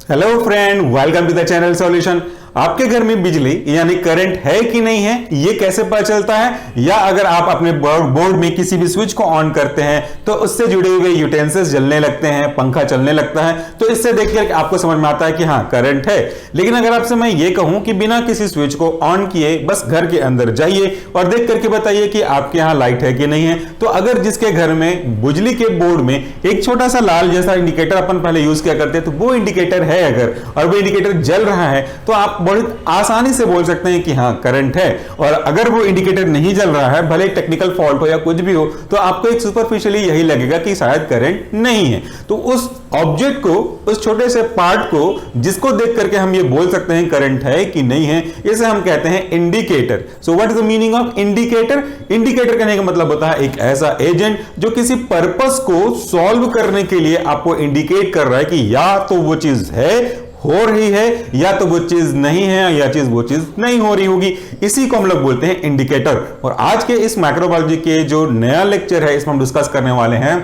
Hello friend, welcome to the channel solution. आपके घर में बिजली यानी करंट है कि नहीं है, ये कैसे पता चलता है? या अगर आप अपने बोर्ड में किसी भी स्विच को ऑन करते हैं तो उससे जुड़े हुए यूटेंसिल्स जलने लगते हैं, पंखा चलने लगता है, तो इससे देखकर आपको समझ में आता है कि हाँ करंट है। लेकिन अगर आपसे मैं ये कहूं कि बिना किसी स्विच को ऑन किए बस घर के अंदर जाइए और देख करके बताइए कि आपके यहाँ लाइट है कि नहीं है, तो अगर जिसके घर में बिजली के बोर्ड में एक छोटा सा लाल जैसा इंडिकेटर अपन पहले यूज किया करते तो वो इंडिकेटर है अगर, और वो इंडिकेटर जल रहा है, तो आप बड़ी आसानी से बोल सकते हैं कि हाँ करंट है। और अगर वो इंडिकेटर नहीं जल रहा है, भले टेक्निकल फॉल्ट हो या कुछ भी हो, तो आपको एक सुपरफिशियली यही लगेगा कि शायद करंट नहीं है। तो उस ऑब्जेक्ट को, उस छोटे से पार्ट को जिसको देख करके हम ये बोल सकते हैं करंट है कि नहीं है, इसे हम कहते हैं indicator. So what is the meaning of indicator? Indicator कहने का मतलब होता है एक ऐसा एजेंट जो किसी पर्पस को सॉल्व करने के लिए आपको इंडिकेट कर रहा है कि या तो वो चीज है, हो रही है, या तो वो चीज नहीं है, या वो चीज नहीं हो रही होगी। इसी को हम लोग बोलते हैं इंडिकेटर। और आज के इस माइक्रोबायोलॉजी के जो नया लेक्चर है, इसमें हम डिस्कस करने वाले हैं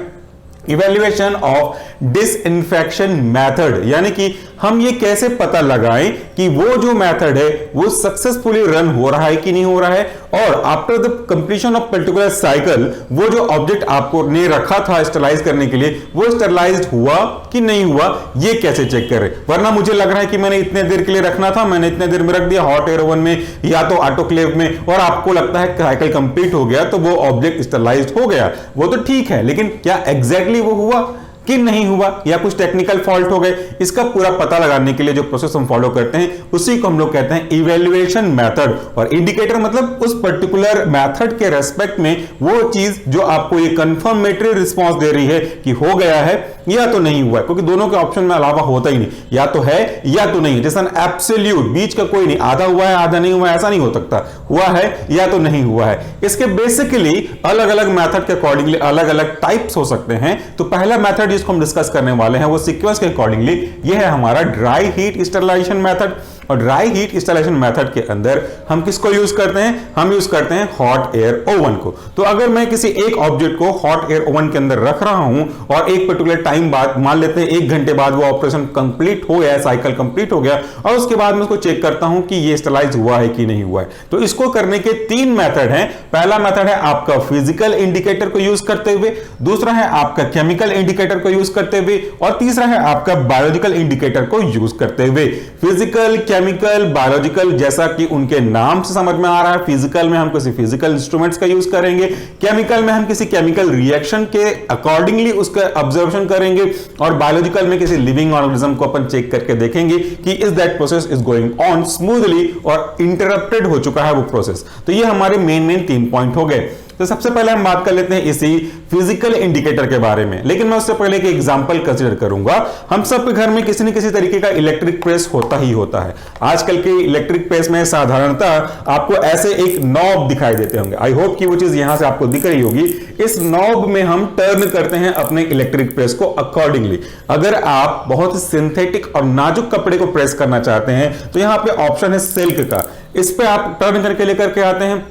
इवैल्यूएशन ऑफ डिसइंफेक्शन मेथड, यानी कि हम ये कैसे पता लगाएं कि वो जो मेथड है वो सक्सेसफुली रन हो रहा है कि नहीं हो रहा है, और after the completion of particular cycle वो जो ऑब्जेक्ट आपको ने रखा था स्टरलाइज करने के लिए, वो स्टरलाइज्ड हुआ कि नहीं हुआ, ये कैसे चेक करें। वरना मुझे लग रहा है कि मैंने इतने देर के लिए रखना था, मैंने इतने देर में रख दिया हॉट एयर ओवन में या तो ऑटोक्लेव में, और आपको लगता है साइकिल कंप्लीट हो गया तो वो ऑब्जेक्ट स्टरलाइज्ड हो गया, वो तो ठीक है, लेकिन क्या एग्जैक्टली वो हुआ कि नहीं हुआ, या कुछ टेक्निकल फॉल्ट हो गए, इसका पूरा पता लगाने के लिए जो प्रोसेस हम फॉलो करते हैं उसी को हम लोग कहते हैं इवैल्यूएशन मेथड। और इंडिकेटर मतलब उस पर्टिकुलर मेथड के रेस्पेक्ट में वो चीज जो आपको ये कंफर्मेटरी रिस्पांस दे रही है कि हो गया है या तो नहीं हुआ है, क्योंकि दोनों के ऑप्शन में अलावा होता ही नहीं, या तो है या तो नहीं, जैसा एब्सोल्यूट बीच का कोई नहीं, आधा हुआ है आधा नहीं हुआ है, ऐसा नहीं हो सकता, हुआ है या तो नहीं हुआ है। इसके बेसिकली अलग अलग मेथड के अकॉर्डिंगली अलग अलग टाइप्स हो सकते हैं। तो पहला मेथड जिसको हम डिस्कस करने वाले हैं वो सीक्वेंस के अकॉर्डिंगली ये है हमारा ड्राई हीट स्टरलाइजेशन मेथड। और ड्राई हीट इंस्टॉलेशन मेथड के अंदर हम किसको यूज करते हैं? हम यूज करते हैं हॉट एयर ओवन को। तो अगर मैं किसी एक ऑब्जेक्ट को हॉट एयर ओवन के अंदर रख रहा हूं और एक पर्टिकुलर टाइम बाद, मान लेते हैं 1 घंटे बाद वो ऑपरेशन कंप्लीट हो गया, साइकिल कंप्लीट हो गया, और उसके बाद मैं उसको चेक करता हूं कि ये स्टरलाइज हुआ है कि नहीं हुआ है। तो इसको करने के 3 मेथड हैं। पहला मेथड है आपका फिजिकल इंडिकेटर को यूज करते हुए, दूसरा है आपका केमिकल इंडिकेटर को यूज करते हुए, और तीसरा है आपका बायोलॉजिकल इंडिकेटर को यूज करते हुए। फिजिकल, केमिकल, बायोलॉजिकल, जैसा कि उनके नाम से समझ में आ रहा है, फिजिकल में हम किसी फिजिकल इंस्ट्रूमेंट्स का यूज करेंगे, केमिकल में हम किसी केमिकल रिएक्शन के अकॉर्डिंगली उसका ऑब्जर्वेशन करेंगे, और बायोलॉजिकल में किसी लिविंग ऑर्गेनिज्म को अपन चेक करके देखेंगे कि is that process is going on smoothly और इंटरप्टेड हो चुका है वो प्रोसेस। तो ये हमारे मेन 3 पॉइंट हो गए। तो सबसे पहले हम बात कर लेते हैं इसी फिजिकल इंडिकेटर के बारे में, लेकिन मैं उससे पहले एक एग्जांपल कंसीडर करूंगा। हम सब के घर में किसी न किसी तरीके का इलेक्ट्रिक प्रेस होता ही होता है। आजकल के इलेक्ट्रिक प्रेस में साधारणतः आपको ऐसे एक नॉब दिखाई देते होंगे। आई होप कि वो चीज यहां से आपको दिख रही होगी। इस नॉब में हम टर्न करते हैं अपने इलेक्ट्रिक प्रेस को अकॉर्डिंगली। अगर आप बहुत सिंथेटिक और नाजुक कपड़े को प्रेस करना चाहते हैं तो यहां पे ऑप्शन है सिल्क का, इस पे आप टर्न करके लेकर के आते हैं,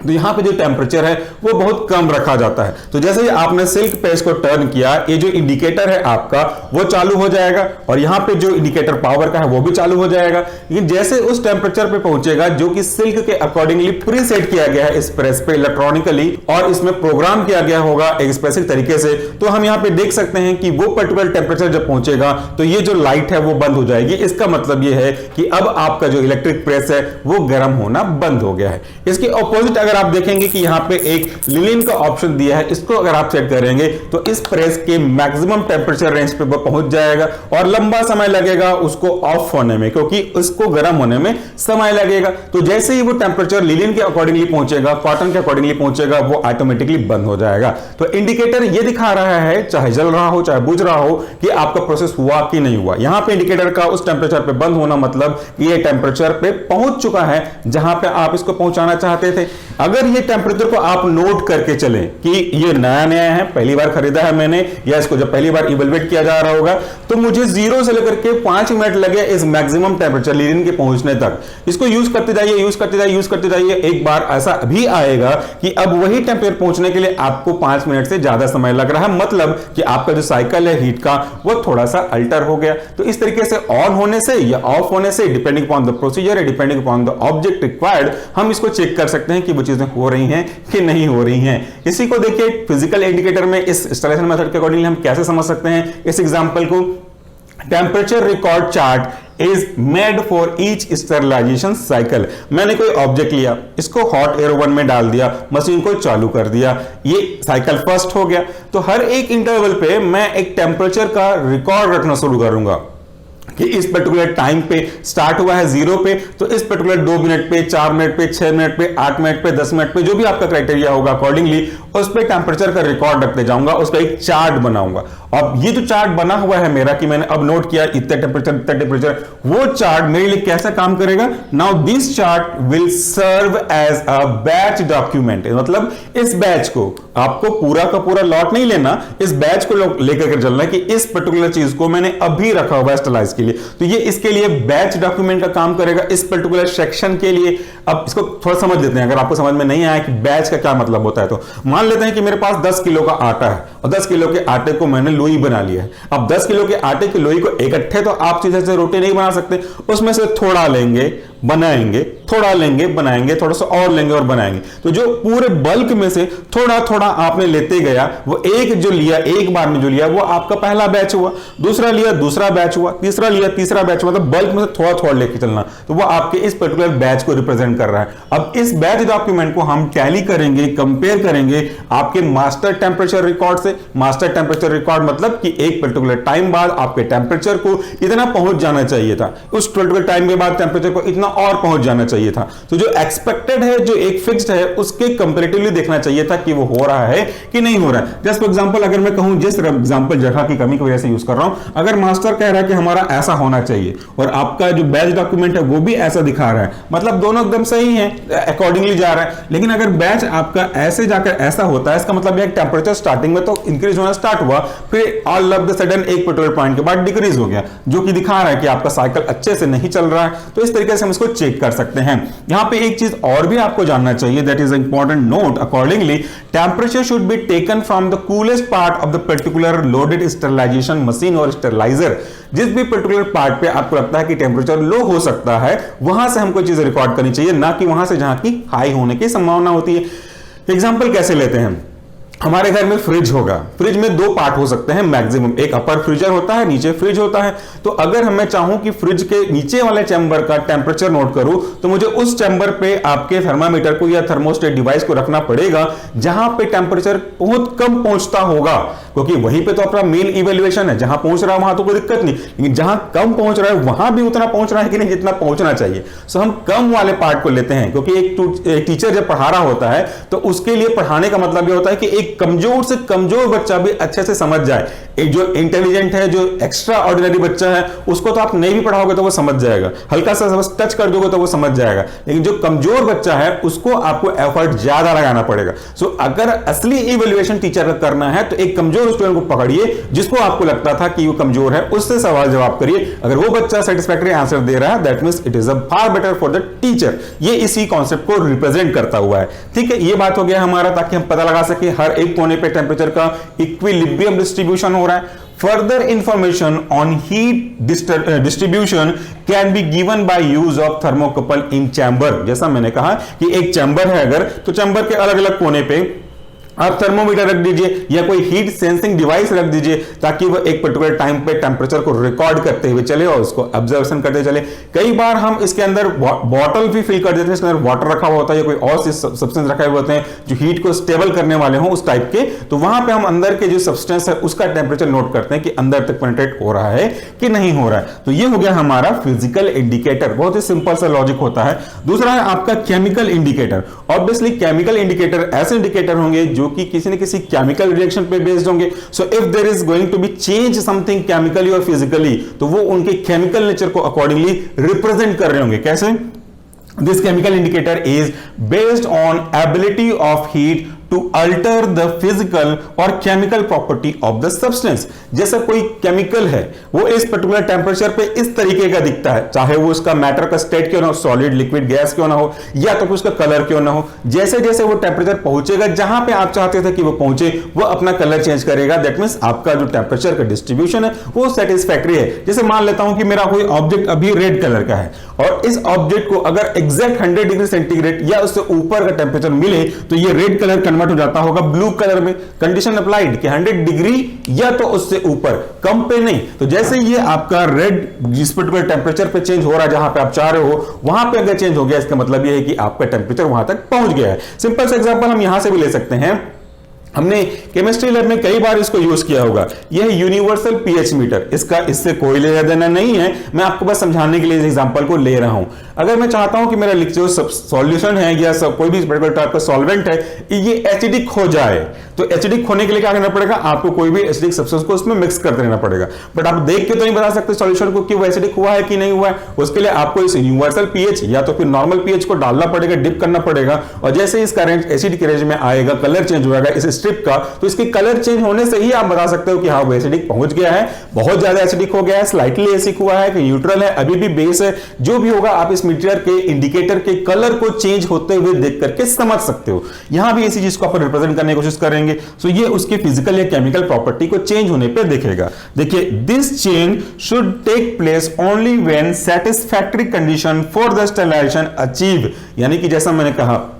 तो यहां पे जो टेम्परेचर है वो बहुत कम रखा जाता है। तो जैसे ही आपने सिल्क पेज को टर्न किया, ये जो इंडिकेटर है आपका वो चालू हो जाएगा, और यहां पे जो इंडिकेटर पावर का है वो भी चालू हो जाएगा। लेकिन जैसे उस टेम्परेचर पे पहुंचेगा जो कि सिल्क के अकॉर्डिंगली प्री सेट किया गया है इस प्रेस पे इलेक्ट्रॉनिकली, और इसमें प्रोग्राम किया गया होगा एक स्पेसिफिक तरीके से, तो हम यहां पे देख सकते हैं कि वो पर्टिकुलर टेम्परेचर जब पहुंचेगा तो ये जो लाइट है वो बंद हो जाएगी। इसका मतलब ये है कि अब आपका जो इलेक्ट्रिक प्रेस है वो गर्म होना बंद हो गया है। इसके ऑपोजिट अगर आप देखेंगे कि यहां पे एक लिनिन का ऑप्शन दिया है, इसको अगर आप सेट करेंगे तो इस प्रेस के मैक्सिमम टेम्परेचर रेंज पे पहुंच जाएगा, और लंबा समय लगेगा उसको ऑफ होने में, क्योंकि उसको गर्म होने में समय लगेगा। तो जैसे ही वो टेम्परेचर लिनिन के अकॉर्डिंगली पहुंचेगा, कॉटन के अकॉर्डिंगली पहुंचेगा, वो ऑटोमेटिकली बंद हो जाएगा। तो इंडिकेटर ये दिखा रहा है, चाहे जल रहा हो चाहे बुझ रहा हो, कि आपका प्रोसेस हुआ कि नहीं हुआ। यहां पे इंडिकेटर का उस टेम्परेचर पे बंद होना मतलब ये टेम्परेचर पे पहुंच चुका है जहां पे आप इसको पहुंचाना चाहते थे। अगर ये टेम्परेचर को आप नोट करके चलें कि ये नया नया है, पहली बार खरीदा है मैंने, या इसको जब पहली बार इवैल्यूएट किया जा रहा होगा, तो मुझे 0 से लेकर के 5 मिनट लगे इस मैक्सिमम टेम्परेचर लीडिंग के पहुंचने तक। इसको यूज करते जाइए, यूज करते जाइए, यूज करते जाइए। एक बार ऐसा भी आएगा कि अब वही टेम्परेचर पहुंचने के लिए आपको 5 मिनट से ज्यादा समय लग रहा है, मतलब कि आपका जो साइकिल है हीट का वो थोड़ा सा अल्टर हो गया। तो इस तरीके से ऑन होने से या ऑफ होने से, depending upon the procedure, depending upon the object required, हम इसको चेक कर सकते हैं कि वो चीजें हो रही हैं कि नहीं हो रही हैं। इसी को देखिए फिजिकल इंडिकेटर में इस इंस्टॉलेशन मेथड के अकॉर्डिंगली हम कैसे समझ सकते हैं इस एग्जांपल को। Temperature record chart is made for each sterilisation cycle. मैंने कोई ऑब्जेक्ट लिया, इसको हॉट एयर ओवन में डाल दिया, मशीन को चालू कर दिया, ये साइकिल फर्स्ट हो गया। तो हर एक इंटरवल पे मैं एक टेम्परेचर का रिकॉर्ड रखना शुरू करूंगा कि इस पर्टिकुलर टाइम पे स्टार्ट हुआ है 0 पे, तो इस पर्टिकुलर 2 मिनट पे, 4 मिनट पे, 6 मिनट पे, 8 मिनट पे, 10 मिनट पे, जो भी आपका क्राइटेरिया होगा अकॉर्डिंगली उस पे टेम्परेचर का रिकॉर्ड रखते जाऊंगा, उसका एक चार्ट बनाऊंगा। अब ये जो चार्ट बना हुआ है मेरा कि मैंने अब नोट किया इतने टेम्परेचर, वो चार्ट मेरे लिए कैसा काम करेगा? Now this chart will serve as a batch document. मतलब इस बैच को आपको पूरा का पूरा लॉट नहीं लेना, इस बैच को लेकर के चलना है कि इस पर्टिकुलर चीज को मैंने अभी रखा हुआ है स्टलाइज के लिए, तो ये इसके लिए बैच डॉक्यूमेंट का काम करेगा इस पर्टिकुलर सेक्शन के लिए। अब इसको थोड़ा समझ लेते हैं, अगर आपको समझ में नहीं आया कि बैच का क्या मतलब होता है तो मान लेते हैं कि मेरे पास 10 किलो का आटा है और 10 किलो के आटे को मैंने लोई बना लिया है। अब 10 किलो के आटे की लोई को इकट्ठे तो आप सीधे से रोटी नहीं बना सकते, उसमें से थोड़ा लेंगे बनाएंगे, थोड़ा लेंगे बनाएंगे, थोड़ा सा और लेंगे और बनाएंगे। तो जो पूरे बल्क में से थोड़ा थोड़ा आपने लेते गया, वो एक जो लिया, एक बार में जो लिया, वो आपका पहला बैच हुआ, दूसरा लिया दूसरा बैच हुआ, तीसरा लिया तीसरा बैच हुआ। मतलब बल्क में से थोड़ा थोड़ा लेके चलना, तो वो आपके इस पर्टिकुलर बैच को रिप्रेजेंट कर रहा है। अब इस बैच डॉक्यूमेंट को हम टैली करेंगे, कंपेयर करेंगे आपके मास्टर टेम्परेचर रिकॉर्ड से। मास्टर टेम्परेचर रिकॉर्ड मतलब कि एक पर्टिकुलर टाइम बाद आपके टेम्परेचर को इतना पहुंच जाना चाहिए था, उस पर्टिकुलर टाइम के बाद टेम्परेचर को इतना और पहुंच जाना चाहिए था। तो जो एक्सपेक्टेड है, जो एक फिक्स्ड है, उसके कंपैरेटिवली देखना चाहिए था कि वो हो रहा है कि नहीं हो रहा है। जस्ट फॉर एग्जांपल अगर मैं कहूं, जिस एग्जांपल जगह की कमी की वजह से यूज कर रहा हूं, अगर मास्टर कह रहा है कि हमारा ऐसा होना चाहिए और आपका जो बैच डॉक्यूमेंट है वो भी ऐसा दिखा रहा है, मतलब दोनों एकदम सही है, अकॉर्डिंगली जा रहा है। लेकिन अगर बैच आपका ऐसे जाकर ऐसा होता है, इसका मतलब यह टेम्परेचर स्टार्टिंग में तो इंक्रीज होना स्टार्ट हुआ, फिर ऑल ऑफ द सडन एक पर्टिकुलर पॉइंट के बाद डिक्रीज हो गया, जो कि दिखा रहा है कि आपका साइकिल अच्छे से नहीं चल रहा है। तो इस तरीके से हम इसको चेक कर सकते हैं। यहां पे एक चीज और भी आपको जानना चाहिए, that is important note. Accordingly temperature should be taken from the coolest part of the particular loaded sterilization machine और स्टरलाइजर। जिस भी पर्टिकुलर पार्ट पे आपको लगता है कि टेम्परेचर लो हो सकता है, वहां से हमको चीजें रिकॉर्ड करनी चाहिए, ना कि वहां से जहां की हाई होने की संभावना होती है। एग्जाम्पल कैसे लेते हैं? हमारे घर में फ्रिज होगा, फ्रिज में 2 पार्ट हो सकते हैं मैक्सिमम, एक अपर फ्रीजर होता है, नीचे फ्रिज होता है। तो अगर मैं चाहूं कि फ्रिज के नीचे वाले चैम्बर का टेम्परेचर नोट करूं, तो मुझे उस चैम्बर पे आपके थर्मामीटर को या थर्मोस्टेट डिवाइस को रखना पड़ेगा जहां पे टेम्परेचर बहुत कम पहुंचता होगा, क्योंकि वहीं पे तो अपना मेन इवेल्युएशन है। जहां पहुंच रहा है वहां तो कोई दिक्कत नहीं, लेकिन जहां कम पहुंच रहा है वहां भी उतना पहुंच रहा है कि नहीं जितना पहुंचना चाहिए। सो हम कम वाले पार्ट को लेते हैं, क्योंकि एक टीचर जब पढ़ा रहा होता है तो उसके लिए पढ़ाने का मतलब यह होता है कि एक कमजोर से कमजोर बच्चा भी अच्छे से समझ जाए। एक जो इंटेलिजेंट है, जो एक्स्ट्रा ऑर्डिनरी बच्चा है, उसको तो आप नहीं भी पढ़ाओगे तो वो समझ जाएगा, हल्का सा टच कर दोगे तो वो समझ जाएगा। लेकिन जो कमजोर बच्चा है उसको आपको एफर्ट ज्यादा लगाना पड़ेगा। सो अगर असली इवैल्यूएशन टीचर का करना है तो एक कमजोर स्टूडेंट को पकड़िए, जिसको आपको लगता था कि वो कमजोर है, उससे सवाल जवाब करिए। अगर वो बच्चा सेटिस्फैक्टरी आंसर दे रहा है, that means it is a far better for the teacher. ये इसी कॉन्सेप्ट को रिप्रेजेंट करता हुआ है। ठीक है, ये बात हो गया हमारा, ताकि हम पता लगा सके हर एक कोने पे टेम्परेचर का इक्विलिब्रियम डिस्ट्रीब्यूशन हो रहा है। Further information on heat distribution can be given by use of thermocouple in chamber। जैसा मैंने कहा कि एक चैम्बर है अगर, तो चैम्बर के अलग अलग कोने पे आप थर्मोमीटर रख दीजिए या कोई हीट सेंसिंग डिवाइस रख दीजिए, ताकि वो एक पर्टिकुलर टाइम पे टेम्परेचर को रिकॉर्ड करते हुए चले और उसको ऑब्जर्वेशन करते चले। कई बार हम इसके अंदर बॉटल भी फिल कर देते हैं, इसके अंदर वाटर रखा हुआ होता है या कोई और सब्सटेंस रखे हुए होते हैं जो हीट को स्टेबल करने वाले हों उस टाइप के। तो वहां पे हम अंदर के जो सब्सटेंस है उसका टेम्परेचर नोट करते हैं कि अंदर तक पेनिट्रेट हो रहा है कि नहीं हो रहा है। तो ये हो गया हमारा फिजिकल इंडिकेटर, बहुत ही सिंपल सा लॉजिक होता है। दूसरा है आपका chemical indicator. Obviously chemical indicator ऐसे इंडिकेटर होंगे जो कि किसी न किसी केमिकल रिएक्शन पे बेस्ड होंगे। So if there is going to be change something chemically और फिजिकली, तो वो उनके केमिकल नेचर को अकॉर्डिंगली रिप्रेजेंट कर रहे होंगे। कैसे? This chemical indicator is based on ability of heat to alter the physical और chemical property of the substance। जैसा कोई केमिकल है वो इस पर्टिकुलर टेम्परेचर पे इस तरीके का दिखता है, चाहे वो उसका मैटर का स्टेट क्यों ना हो, सॉलिड लिक्विड गैस क्यों ना हो, या तो उसका कलर क्यों ना हो। जैसे जैसे वो टेम्परेचर पहुंचेगा जहां पे आप चाहते थे कि वो पहुंचे, वो अपना कलर चेंज करेगा। दैट मींस आपका जो टेम्परेचर का डिस्ट्रीब्यूशन है वो सेटिस्फैक्टरी है। जैसे मान लेता हूं कि मेरा कोई ऑब्जेक्ट अभी रेड कलर का है और इस ऑब्जेक्ट को अगर एग्जैक्ट 100 डिग्री सेंटीग्रेड या उससे ऊपर का टेम्परेचर मिले तो ये रेड कलर कन्वर्ट हो जाता होगा ब्लू कलर में। कंडीशन अप्लाइड कि 100 डिग्री या तो उससे ऊपर, कम पे नहीं। तो जैसे ये आपका रेड जिस पर्टिकुलर टेम्परेचर पे चेंज हो रहा है जहां पे आप चाह रहे हो वहां पे अगर चेंज हो गया, इसका मतलब ये है कि आपका टेम्परेचर वहां तक पहुंच गया है। सिंपल सा एग्जांपल हम यहां से भी ले सकते हैं, हमने केमिस्ट्री लैब में कई बार इसको यूज किया होगा। यह है यूनिवर्सल पीएच मीटर। इसका इससे कोई लेना देना नहीं है, मैं आपको बस समझाने के लिए इस एग्जांपल को ले रहा हूं। अगर मैं चाहता हूं कि मेरा जो सॉल्यूशन है या कोई भी पर्टिकुलर टाइप का सॉल्वेंट है ये एसिडिक हो जाए, तो एसिडिक होने के लिए क्या करना पड़ेगा, आपको कोई भी एसिडिक सब्सटेंस को उसमें मिक्स कर देना पड़ेगा। बट आप देख के तो नहीं बता सकते सॉल्यूशन को कि वो एसिडिक हुआ है कि नहीं हुआ है। उसके लिए आपको इस यूनिवर्सल पीएच या तो फिर नॉर्मल पीएच को डालना पड़ेगा, डिप करना पड़ेगा, और जैसे इसका रेंज एसिडिक रेंज में आएगा, कलर चेंज हो जाएगा इस स्ट्रिप का, तो इसके कलर चेंज होने से ही आप बता सकते हो कि हाँ वो एसिडिक पहुंच गया है, बहुत ज्यादा एसिडिक हो गया है, स्लाइटली एसिडिक हुआ है कि न्यूट्रल है, अभी भी बेस है। जो भी होगा आप इस मीटर के इंडिकेटर के कलर को चेंज होते हुए देख करके समझ सकते हो। यहां भी इसी चीज को आप रिप्रेजेंट करने की कोशिश करेंगे, सो ये उसके फिजिकल या केमिकल प्रॉपर्टी को चेंज होने पे देखेगा। देखिए, this change should take place only when satisfactory condition for the sterilization achieve. यानी कि जैसा मैंने कहा,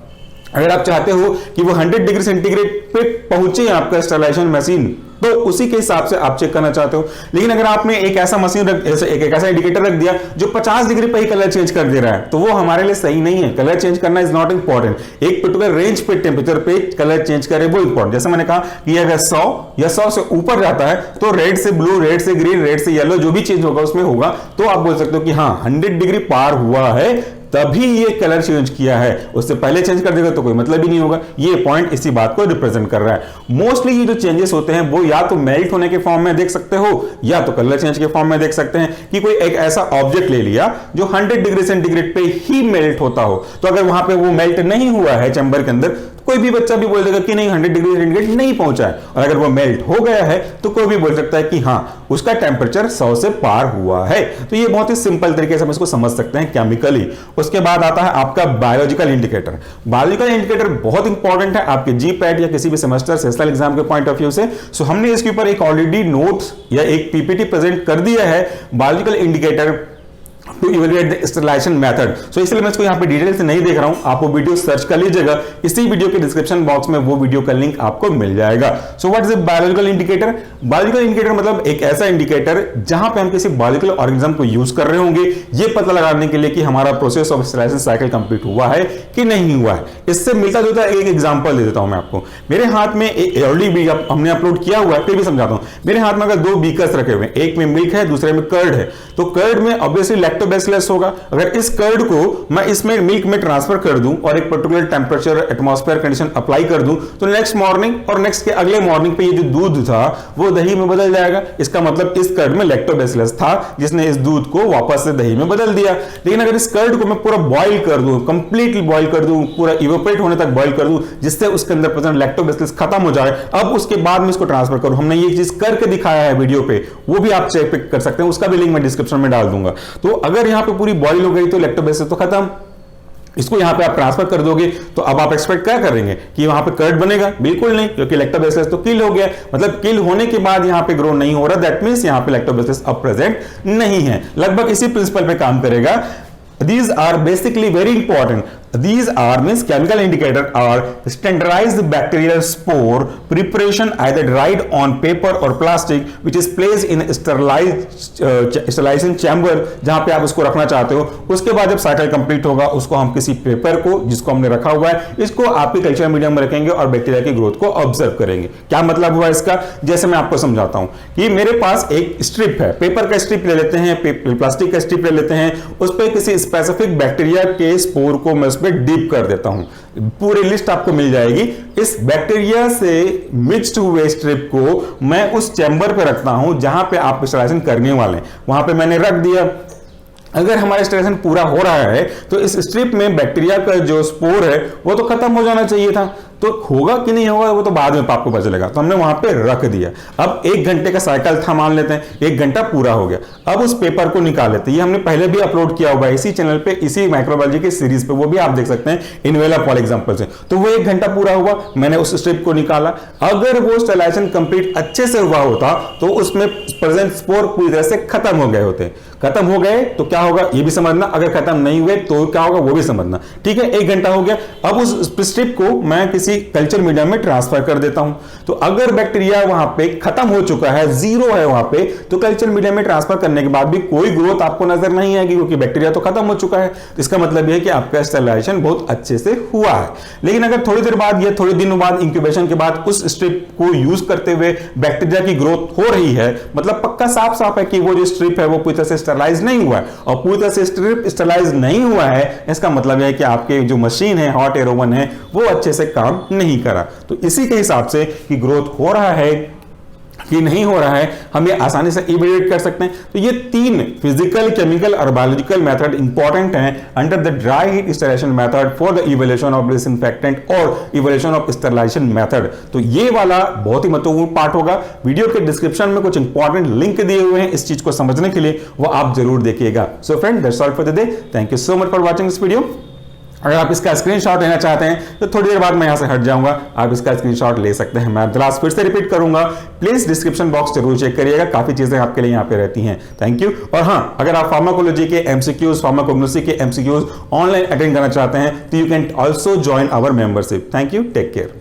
अगर आप चाहते हो कि वो 100 डिग्री सेंटीग्रेड पे पहुंचे आपका स्टरलाइजेशन मशीन, तो उसी के हिसाब से आप चेक करना चाहते हो। लेकिन अगर आपने एक ऐसा मशीन एक ऐसा इंडिकेटर रख दिया जो 50 डिग्री पे ही कलर चेंज कर दे रहा है, तो वो हमारे लिए सही नहीं है। कलर चेंज करना इज नॉट इंपॉर्टेंट। एक पर्टिकुलर रेंज पे टेम्परेचर पे कलर चेंज करे वो इंपॉर्टेंट। जैसे मैंने कहा कि अगर 100 या 100 से ऊपर जाता है तो रेड से ब्लू, रेड से ग्रीन, रेड से येलो, जो भी चेंज होगा उसमें होगा, तो आप बोल सकते हो कि हाँ 100 डिग्री पार हुआ है तभी ये कलर चेंज किया है। उससे पहले चेंज कर देगा तो कोई मतलब ही नहीं होगा। ये पॉइंट इसी बात को रिप्रेजेंट कर रहा है। मोस्टली ये जो चेंजेस होते हैं वो या तो मेल्ट होने के फॉर्म में देख सकते हो या तो कलर चेंज के फॉर्म में देख सकते हैं कि कोई एक ऐसा ऑब्जेक्ट ले लिया जो 100 डिग्री सेंटीग्रेड पे ही मेल्ट होता हो, तो अगर वहां पे वो मेल्ट नहीं हुआ है चैम्बर के अंदर, कोई भी बच्चा भी बोल देगा कि नहीं 100 डिग्री सेंटीग्रेड नहीं पहुंचा है। और अगर वो मेल्ट हो गया है तो कोई भी बोल सकता है कि हाँ उसका टेम्परेचर 100 से पार हुआ है। तो ये बहुत ही सिंपल तरीके से हम इसको समझ सकते हैं केमिकली। उसके बाद आता है आपका बायोलॉजिकल इंडिकेटर। बायोलॉजिकल इंडिकेटर बहुत इंपॉर्टेंट है आपके जीपैट या किसी भी सेमेस्टर सेशनल एग्जाम के पॉइंट ऑफ व्यू से। सो हमने इसके ऊपर एक ऑलरेडी नोट्स या एक पीपीटी प्रेजेंट कर दिया है, biological indicator to evaluate the sterilization method. So इसलिए मैं इसको यहाँ पे डिटेल से नहीं देख रहा हूं, आप वो वीडियो सर्च कर लीजिएगा, इसी वीडियो के डिस्क्रिप्शन बॉक्स में वो वीडियो का लिंक आपको मिल जाएगा। So what is a biological indicator? Biological indicator मतलब एक ऐसा इंडिकेटर जहां पे हम किसी बायोलॉजिकल ऑर्गेनिज्म को यूज कर रहे होंगे ये पता लगाने के लिए कि हमारा process of sterilization cycle complete हुआ है कि नहीं हुआ है। इससे मिलता जुलता एक एग्जांपल दे देता हूं मैं आपको। मेरे हाथ में ऑलरेडी हमने अपलोड किया हुआ है, फिर भी समझाता हूं। मेरे हाथ में अगर 2 बीकर्स रखे हुए हैं, एक में मिल्क है दूसरे में कर्ड है, तो कर्ड में ऑब्वियसली लैक्टोबैसिलस होगा। अगर इस कर्ड को मैं इसमें मिल्क में ट्रांसफर कर दूं और एक particular temperature atmosphere condition apply कर दूं, तो नेक्स्ट मॉर्निंग और नेक्स्ट के अगले मॉर्निंग पे ये जो दूध था वो दही में बदल जाएगा। इसका मतलब इस कर्ड में लैक्टोबैसिलस था जिसने इस दूध को वापस से दही में बदल दिया। लेकिन अगर इस कर्ड को मैं पूरा बॉइल कर दूं, कंप्लीटली बॉइल कर दूं, पूरा इवेपोरेट होने तक बॉइल कर दूं जिससे उसके अंदर प्रेजेंट लैक्टोबैसिलस खत्म हो जाए, अब उसके बाद में इसको ट्रांसफर करूं, हमने ये चीज करके दिखाया है वीडियो पे, वो भी आप चेक कर सकते हैं, उसका भी लिंक मैं डिस्क्रिप्शन में डाल दूंगा। तो अगर यहां पे पूरी बॉइल हो गई तो लैक्टोबैसिलस तो खत्म, इसको यहां पे आप ट्रांसफर कर दोगे तो अब आप एक्सपेक्ट क्या करेंगे कि वहां पे कर्ड बनेगा? बिल्कुल नहीं, क्योंकि लैक्टोबैसिलस तो किल हो गया। मतलब किल होने के बाद यहां पे ग्रो नहीं हो रहा, दैट मींस यहां पे लैक्टोबैसिलस अब प्रेजेंट नहीं है। लगभग इसी प्रिंसिपल पे काम करेगा। These are basically very important. These are means chemical indicator are standardized bacterial spore preparation either dried on paper or plastic which is placed in sterilization chamber जहां पे आप उसको रखना चाहते हो। उसके बाद जब साइकिल कंप्लीट होगा उसको हम किसी पेपर को जिसको हमने रखा हुआ है इसको आपके कल्चर मीडियम में रखेंगे और बैक्टीरिया की ग्रोथ को ऑब्जर्व करेंगे। क्या मतलब हुआ इसका? जैसे मैं आपको समझाता हूं कि मेरे पास एक स्ट्रिप है, पेपर का स्ट्रिप ले लेते हैं, प्लास्टिक का स्ट्रिप ले लेते हैं, उस पर किसी स्पेसिफिक बैक्टीरिया के स्पोर को मैं उसमें डीप कर देता हूं। पूरी लिस्ट आपको मिल जाएगी। इस बैक्टीरिया से मिक्स्ड हुए स्ट्रिप को मैं उस चैम्बर पे रखता हूं जहां पे आप स्टरलाइजेशन करने वाले हैं। वहां पे मैंने रख दिया, अगर हमारा स्टेरिलाइजेशन पूरा हो रहा है तो इस स्ट्रिप में बैक्टीरिया का जो स्पोर है वो तो खत्म हो जाना चाहिए था, तो होगा कि नहीं होगा वो तो बाद में आपको पता चलेगा। तो हमने वहां पे रख दिया। अब 1 घंटे का साइकिल था, मान लेते हैं 1 घंटा पूरा हो गया। अब उस पेपर को निकाल लेते हैं। ये हमने पहले भी अपलोड किया हुआ है इसी चैनल पे, इसी माइक्रोबायोलॉजी की सीरीज पे, वो भी आप देख सकते हैं इनवेला फॉर एग्जांपल से। तो वो 1 घंटा पूरा हुआ, मैंने उस स्ट्रिप को निकाला। अगर वो स्टेरिलाइजेशन कंप्लीट अच्छे से हुआ होता तो उसमें प्रेजेंट स्पोर पूरी तरह से खत्म हो गए होते। खत्म हो गए तो क्या होगा ये भी समझना, अगर खत्म नहीं हुए तो क्या होगा वो भी समझना। ठीक है, 1 घंटा हो गया। अब उस स्ट्रिप को मैं किसी कल्चर मीडिया में ट्रांसफर कर देता हूं। तो अगर बैक्टीरिया वहां पे खत्म हो चुका है, जीरो है वहां पे, तो कल्चर मीडिया में ट्रांसफर करने के बाद भी कोई ग्रोथ आपको नजर नहीं आएगी क्योंकि बैक्टीरिया तो खत्म हो चुका है। तो इसका मतलब यह है कि आपका स्टेरिलाइजेशन बहुत अच्छे से हुआ है। लेकिन अगर थोड़ी देर बाद या थोड़े दिनों बाद इंक्यूबेशन के बाद उस स्ट्रिप को यूज करते हुए बैक्टीरिया की ग्रोथ हो रही है, मतलब पक्का साफ साफ है कि वो जो स्ट्रिप है वो पूरी तरह से स्टेरिलाइज नहीं हुआ है, और पूरी तरह से स्ट्रिप स्टेरिलाइज नहीं हुआ है, इसका मतलब है कि आपके जो मशीन है, हॉट एयर ओवन है, वो अच्छे से काम नहीं करा। तो इसी के हिसाब से कि ग्रोथ हो रहा है कि नहीं हो रहा है हम ये आसानी से इवैल्यूएट कर सकते हैं। तो ये 3 फिजिकल, केमिकल और बायोलॉजिकल मेथड इंपॉर्टेंट हैं under the dry heat sterilization method for the evaluation of disinfectant और इवैल्यूएशन ऑफ स्टेरिलाइजेशन मेथड। तो ये वाला बहुत ही महत्वपूर्ण पार्ट होगा। वीडियो के डिस्क्रिप्शन में कुछ इंपॉर्टेंट लिंक दिए हुए हैं इस चीज को समझने के लिए, वो आप जरूर देखिएगा। So friend, that's all for the day. Thank you so much for watching this video. अगर आप इसका स्क्रीनशॉट लेना चाहते हैं तो थोड़ी देर बाद मैं यहां से हट जाऊंगा, आप इसका स्क्रीनशॉट ले सकते हैं। मैं क्लास फिर से रिपीट करूंगा, प्लीज डिस्क्रिप्शन बॉक्स जरूर चेक करिएगा, काफी चीजें आपके लिए यहां पे रहती हैं। Thank you. और हां, अगर आप फार्माकोलॉजी के एमसीक्यूज, फार्माकोग्नोसी के एमसीक्यूज ऑनलाइन अटेंड करना चाहते हैं तो you can also join our membership. Thank you, take care.